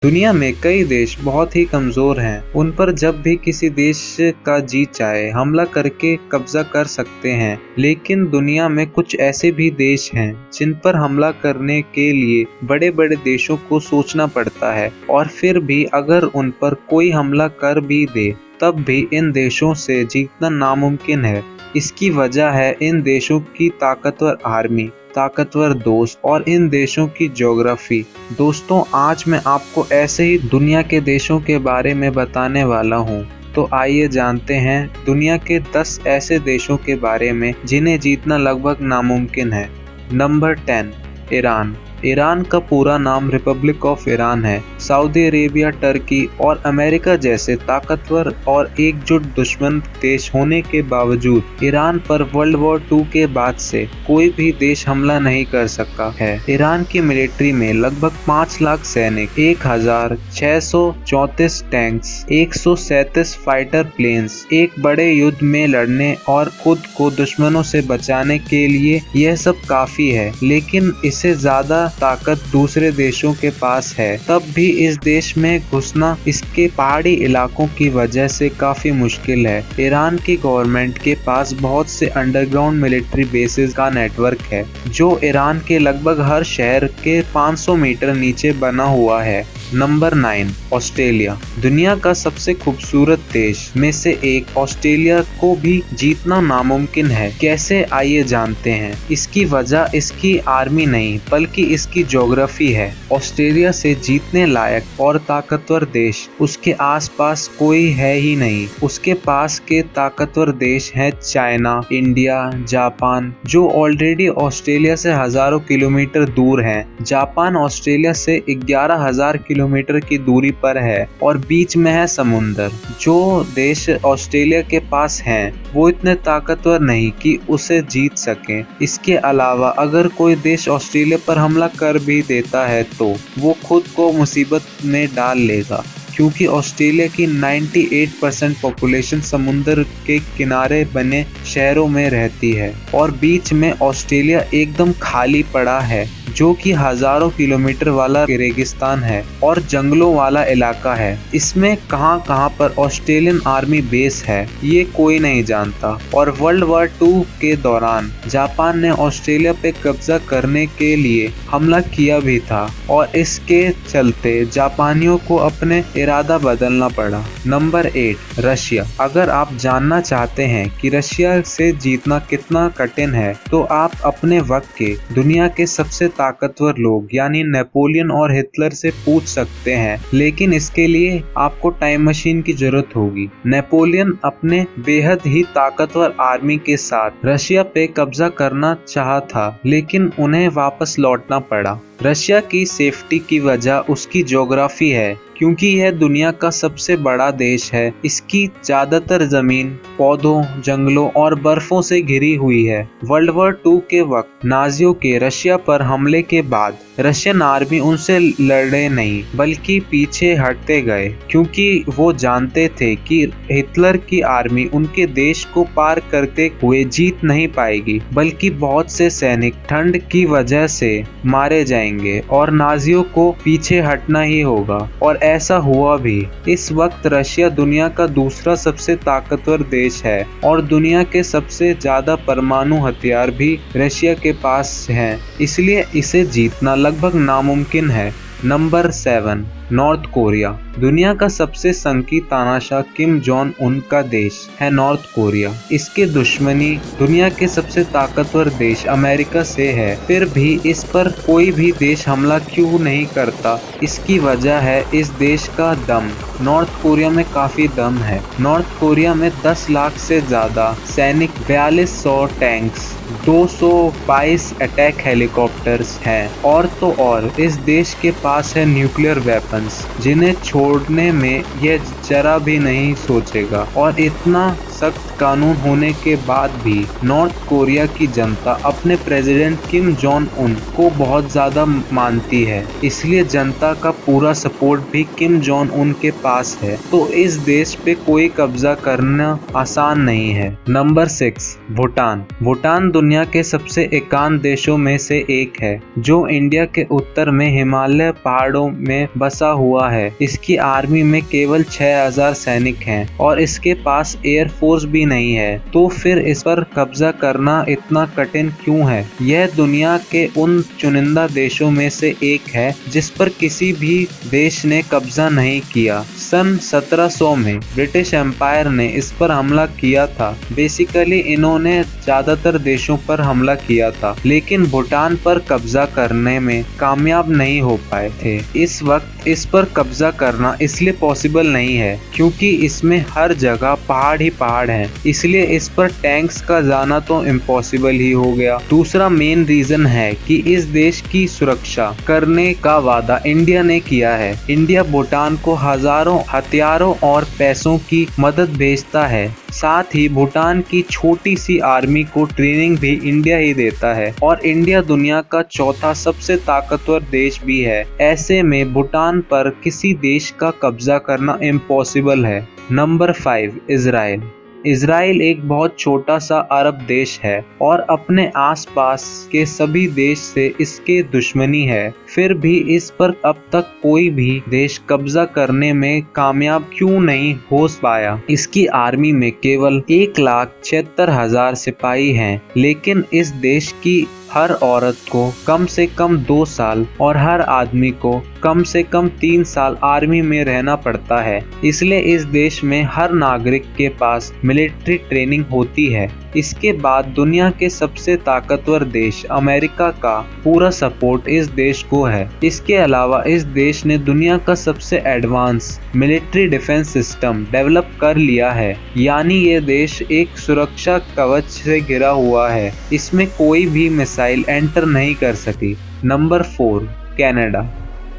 दुनिया में कई देश बहुत ही कमजोर हैं। उन पर जब भी किसी देश का जी चाहे हमला करके कब्जा कर सकते हैं। लेकिन दुनिया में कुछ ऐसे भी देश हैं जिन पर हमला करने के लिए बड़े बड़े देशों को सोचना पड़ता है, और फिर भी अगर उन पर कोई हमला कर भी दे तब भी इन देशों से जीतना नामुमकिन है। इसकी वजह है इन देशों की ताकतवर आर्मी, ताकतवर दोस्त और इन देशों की ज्योग्राफी। दोस्तों, आज मैं आपको ऐसे ही दुनिया के देशों के बारे में बताने वाला हूँ। तो आइए जानते हैं दुनिया के 10 ऐसे देशों के बारे में जिन्हें जीतना लगभग नामुमकिन है। Number 10, Iran. ईरान का पूरा नाम रिपब्लिक ऑफ ईरान है। सऊदी अरेबिया, टर्की और अमेरिका जैसे ताकतवर और एकजुट दुश्मन देश होने के बावजूद ईरान पर वर्ल्ड वॉर 2 के बाद से कोई भी देश हमला नहीं कर सका है। ईरान की मिलिट्री में लगभग 5 लाख सैनिक, 1634 टैंक्स, 137 फाइटर प्लेन्स, एक बड़े युद्ध में लड़ने और खुद को दुश्मनों से बचाने के लिए यह सब काफी है। लेकिन इससे ज्यादा ताकत दूसरे देशों के पास है। तब भी इस देश में घुसना इसके पहाड़ी इलाकों की वजह से काफी मुश्किल है। ईरान की गवर्नमेंट के पास बहुत से अंडरग्राउंड मिलिट्री बेसेस का नेटवर्क है जो ईरान के लगभग हर शहर के 500 मीटर नीचे बना हुआ है। Number 9, Australia. दुनिया का सबसे खूबसूरत देश में से एक ऑस्ट्रेलिया को भी जीतना नामुमकिन है। कैसे, आइए जानते हैं। इसकी वजह इसकी आर्मी नहीं बल्कि इसकी ज्योग्राफी है। ऑस्ट्रेलिया से जीतने लायक और ताकतवर देश उसके आसपास कोई है ही नहीं। उसके पास के ताकतवर देश हैं चाइना, इंडिया, जापान, जो ऑलरेडी ऑस्ट्रेलिया से हजारों किलोमीटर दूर हैं। जापान ऑस्ट्रेलिया से 11,000 किलोमीटर की दूरी पर है और बीच में है समुंदर। जो देश ऑस्ट्रेलिया के पास हैं वो इतने ताकतवर नहीं कि उसे जीत सकें। इसके अलावा अगर कोई देश ऑस्ट्रेलिया पर हमला कर भी देता है तो वो खुद को मुसीबत में डाल लेगा, क्योंकि ऑस्ट्रेलिया की 98% पॉपुलेशन समुद्र के किनारे बने शहरों में रहती है और बीच में ऑस्ट्रेलिया एकदम खाली पड़ा है, जो कि हजारों किलोमीटर वाला रेगिस्तान है और जंगलों वाला इलाका है। इसमें कहां पर ऑस्ट्रेलियन आर्मी बेस है ये कोई नहीं जानता। और वर्ल्ड वॉर 2 के दौरान जापान ने ऑस्ट्रेलिया पे कब्जा करने के लिए हमला किया भी था और इसके चलते जापानियों को अपने इरादा बदलना पड़ा। Number 8, Russia. अगर आप जानना चाहते हैं कि रशिया से जीतना कितना कठिन है तो आप अपने वक्त के दुनिया के सबसे ताकतवर लोग यानी नेपोलियन और हिटलर से पूछ सकते हैं, लेकिन इसके लिए आपको टाइम मशीन की जरूरत होगी। नेपोलियन अपने बेहद ही ताकतवर आर्मी के साथ रशिया पे कब्जा करना चाहा था, लेकिन उन्हें वापस लौटना पड़ा। रशिया की सेफ्टी की वजह उसकी ज्योग्राफी है, क्योंकि यह दुनिया का सबसे बड़ा देश है। इसकी ज्यादातर जमीन पौधों, जंगलों और बर्फों से घिरी हुई है। वर्ल्ड वॉर 2 के वक्त नाजियों के रशिया पर हमले के बाद रशियन आर्मी उनसे लड़े नहीं बल्कि पीछे हटते गए, क्योंकि वो जानते थे कि हिटलर की आर्मी उनके देश को पार करते हुए जीत नहीं पाएगी, बल्कि बहुत से सैनिक ठंड की वजह से मारे जाएंगे और नाजियों को पीछे हटना ही होगा। और ऐसा हुआ भी। इस वक्त रशिया दुनिया का दूसरा सबसे ताकतवर देश है और दुनिया के सबसे ज्यादा परमाणु हथियार भी रशिया के पास हैं, इसलिए इसे जीतना लगभग नामुमकिन है। Number 7, north Korea. दुनिया का सबसे संकी तानाशाह किम जोंग उन का देश है नॉर्थ कोरिया। इसके दुश्मनी दुनिया के सबसे ताकतवर देश अमेरिका से है, फिर भी इस पर कोई भी देश हमला क्यों नहीं करता? इसकी वजह है इस देश का दम। नॉर्थ कोरिया में काफी दम है। नॉर्थ कोरिया में 10 लाख से ज्यादा सैनिक, 4200 टैंक्स, 222 अटैक हेलीकॉप्टर्स हैं और तो और इस देश के पास है न्यूक्लियर वेपन्स, जिन्हें छोड़ने में यह जरा भी नहीं सोचेगा। और इतना सख्त कानून होने के बाद भी नॉर्थ कोरिया की जनता अपने प्रेसिडेंट किम जोंग उन को बहुत ज्यादा मानती है, इसलिए जनता का पूरा सपोर्ट भी किम जोंग उन के पास है। तो इस देश पे कोई कब्जा करना आसान नहीं है। नंबर 6, भूटान। भूटान दुनिया के सबसे एकांत देशों में से एक है, जो इंडिया के उत्तर में हिमालय पहाड़ों में बसा हुआ है। इसकी आर्मी में केवल 6000 सैनिक हैं और इसके पास एयरफोर्स भी नहीं है। तो फिर इस पर कब्जा करना इतना कठिन क्यों है? यह दुनिया के उन चुनिंदा देशों में से एक है जिस पर किसी भी देश ने कब्जा नहीं किया। सन 1700 में ब्रिटिश एम्पायर ने इस पर हमला किया था। बेसिकली इन्होंने ज्यादातर देशों पर हमला किया था, लेकिन भूटान पर कब्जा करने में कामयाब नहीं हो पाए थे। इस वक्त इस पर कब्जा करना इसलिए पॉसिबल नहीं है क्योंकि इसमें हर जगह पहाड़ ही पहाड़ हैं, इसलिए इस पर टैंक्स का जाना तो इम्पॉसिबल ही हो गया। दूसरा मेन रीजन है कि इस देश की सुरक्षा करने का वादा इंडिया ने किया है। इंडिया भूटान को हजारों हथियारों और पैसों की मदद भेजता है। साथ ही भूटान की छोटी सी आर्मी को ट्रेनिंग भी इंडिया ही देता है और इंडिया दुनिया का चौथा सबसे ताकतवर देश भी है। ऐसे में भूटान पर किसी देश का कब्जा करना इम्पॉसिबल है। Number 5, Israel. इजराइल एक बहुत छोटा सा अरब देश है और अपने आसपास के सभी देश से इसके दुश्मनी है। फिर भी इस पर अब तक कोई भी देश कब्जा करने में कामयाब क्यों नहीं हो पाया? इसकी आर्मी में केवल 1,76,000 सिपाही हैं, लेकिन इस देश की हर औरत को कम से कम 2 साल और हर आदमी को कम से कम 3 साल आर्मी में रहना पड़ता है। इसलिए इस देश में हर नागरिक के पास मिलिट्री ट्रेनिंग होती है। इसके बाद दुनिया के सबसे ताकतवर देश अमेरिका का पूरा सपोर्ट इस देश को है। इसके अलावा इस देश ने दुनिया का सबसे advance military defence system develop कर लिया है, यानी ये देश एक सुरक्षा कवच से घिरा हुआ है। इसमें कोई भी मिसाइल एंटर नहीं कर सकी। Number 4, Canada.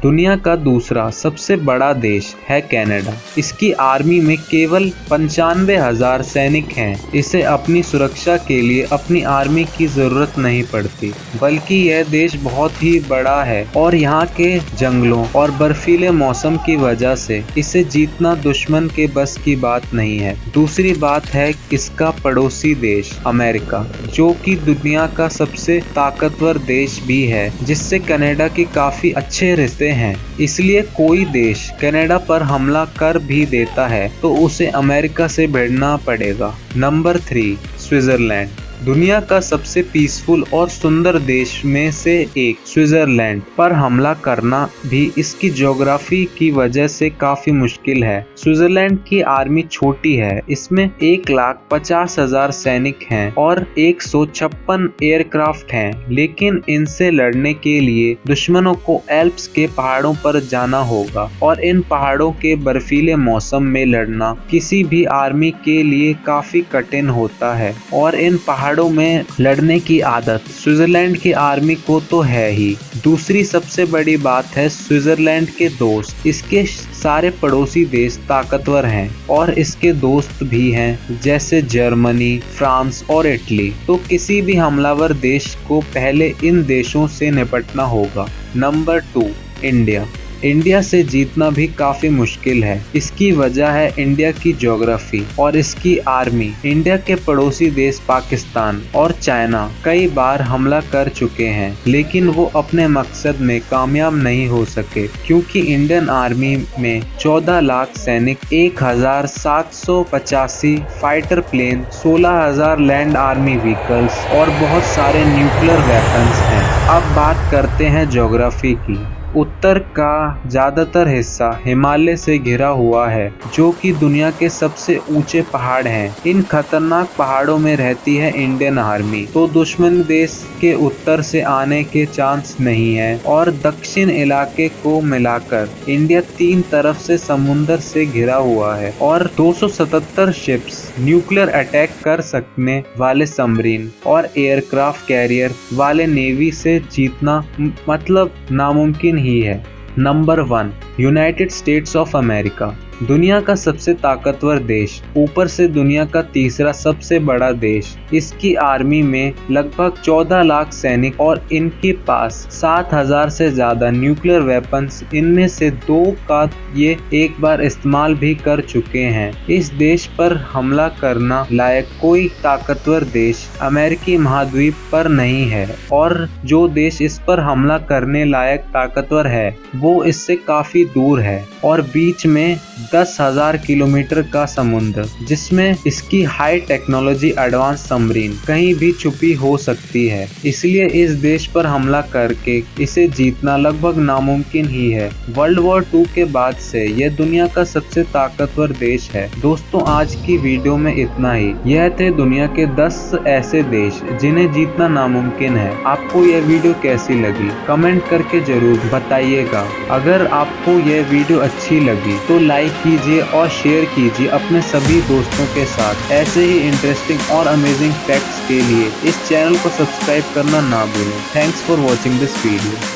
दुनिया का दूसरा सबसे बड़ा देश है कनाडा। इसकी आर्मी में केवल 95,000 सैनिक हैं। इसे अपनी सुरक्षा के लिए अपनी आर्मी की जरूरत नहीं पड़ती, बल्कि यह देश बहुत ही बड़ा है और यहाँ के जंगलों और बर्फीले मौसम की वजह से इसे जीतना दुश्मन के बस की बात नहीं है। दूसरी बात है इसका पड़ोसी देश अमेरिका, जो कि दुनिया का सबसे ताकतवर देश भी है, जिससे कनाडा के काफी अच्छे रिश्ते हैं। इसलिए कोई देश कनाडा पर हमला कर भी देता है तो उसे अमेरिका से भिड़ना पड़ेगा। Number 3, Switzerland. दुनिया का सबसे पीसफुल और सुंदर देश में से एक स्विट्जरलैंड पर हमला करना भी इसकी ज्योग्राफी की वजह से काफी मुश्किल है। स्विट्जरलैंड की आर्मी छोटी है, इसमें 1,50,000 सैनिक हैं और 156 एयरक्राफ्ट हैं, लेकिन इनसे लड़ने के लिए दुश्मनों को एल्प्स के पहाड़ों पर जाना होगा और इन पहाड़ों के बर्फीले मौसम में लड़ना किसी भी आर्मी के लिए काफी कठिन होता है और इन पहाड़ों में लड़ने की आदत स्विट्जरलैंड की आर्मी को तो है ही। दूसरी सबसे बड़ी बात है स्विट्जरलैंड के दोस्त। इसके सारे पड़ोसी देश ताकतवर हैं और इसके दोस्त भी हैं, जैसे जर्मनी, फ्रांस और इटली। तो किसी भी हमलावर देश को पहले इन देशों से निपटना होगा। Number 2, India. इंडिया से जीतना भी काफी मुश्किल है। इसकी वजह है इंडिया की ज्योग्राफी और इसकी आर्मी। इंडिया के पड़ोसी देश पाकिस्तान और चाइना कई बार हमला कर चुके हैं, लेकिन वो अपने मकसद में कामयाब नहीं हो सके, क्योंकि इंडियन आर्मी में 14 लाख सैनिक, 1,785 fighter plane, 16,000 land army vehicles और बहुत सारे न्यूक्लियर वेपन्स हैं। अब बात करते हैं ज्योग्राफी की। उत्तर का ज्यादातर हिस्सा हिमालय से घिरा हुआ है, जो कि दुनिया के सबसे ऊंचे पहाड़ हैं। इन खतरनाक पहाड़ों में रहती है इंडियन आर्मी, तो दुश्मन देश के उत्तर से आने के चांस नहीं है। और दक्षिण इलाके को मिलाकर इंडिया 3 तरफ से समुद्र से घिरा हुआ है और 277 शिप्स, न्यूक्लियर अटैक कर सकने वाले सबमरीन और एयरक्राफ्ट कैरियर वाले नेवी से जीतना मतलब नामुमकिन ही है। Number 1, United states of America. दुनिया का सबसे ताकतवर देश, ऊपर से दुनिया का तीसरा सबसे बड़ा देश। इसकी आर्मी में लगभग 14 लाख सैनिक और इनके पास 7,000 से ज्यादा न्यूक्लियर वेपन्स, इनमें से 2 का ये एक बार इस्तेमाल भी कर चुके हैं। इस देश पर हमला करना लायक कोई ताकतवर देश अमेरिकी महाद्वीप पर नहीं है, और जो देश इस पर हमला करने लायक ताकतवर है वो इससे काफी दूर है और बीच में 10,000 किलोमीटर का समुद्र, जिसमें इसकी हाई टेक्नोलॉजी एडवांस सबमरीन कहीं भी छुपी हो सकती है। इसलिए इस देश पर हमला करके इसे जीतना लगभग नामुमकिन ही है। वर्ल्ड वॉर 2 के बाद से यह दुनिया का सबसे ताकतवर देश है। दोस्तों, आज की वीडियो में इतना ही। यह थे दुनिया के 10 ऐसे देश जिन्हें जीतना नामुमकिन है। आपको यह वीडियो कैसी लगी कमेंट करके जरूर बताइएगा। अगर आपको यह वीडियो अच्छी लगी तो लाइक कीजिए और शेयर कीजिए अपने सभी दोस्तों के साथ। ऐसे ही इंटरेस्टिंग और अमेजिंग फैक्ट्स के लिए इस चैनल को सब्सक्राइब करना ना भूलें। Thanks for watching this video.